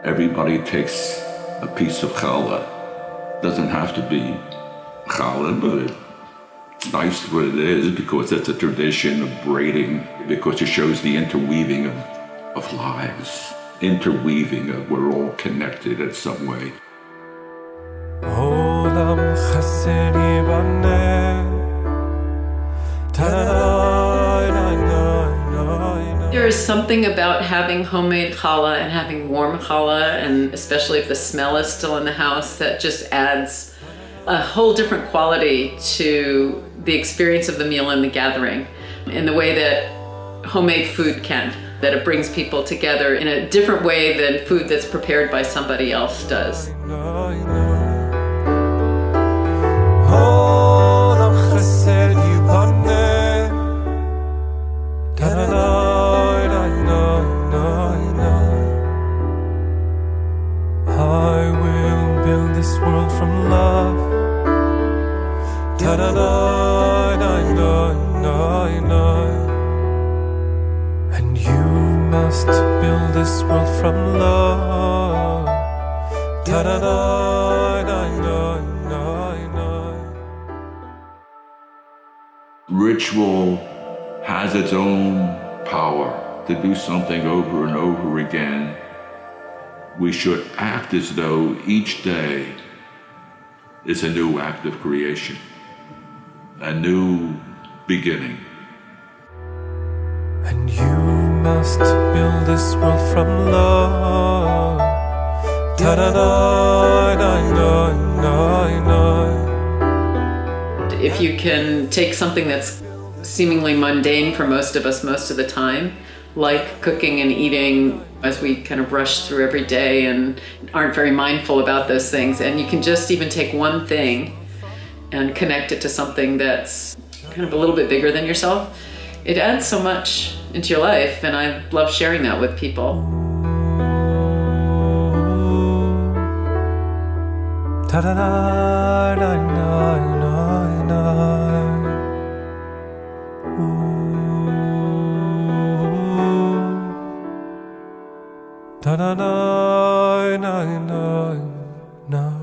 Everybody takes a piece of challah. Doesn't have to be challah, but it's nice what it is because it's a tradition of braiding, because it shows the interweaving of lives, interweaving of we're all connected in some way. Olam Chesed Yibaneh. There is something about having homemade challah and having warm challah, and especially if the smell is still in the house, that just adds a whole different quality to the experience of the meal and the gathering in the way that homemade food can, that it brings people together in a different way than food that's prepared by somebody else does. I will build this world from love. And you must build this world from love. Ritual has its own power to do something over and over again. We should act as though each day is a new act of creation, a new beginning. And you must build this world from love. If you can take something that's seemingly mundane for most of us most of the time, like cooking and eating, as we kind of rush through every day and aren't very mindful about those things, and you can just even take one thing and connect it to something that's kind of a little bit bigger than yourself, it adds so much into your life, and I love sharing that with people. Na na na na na na.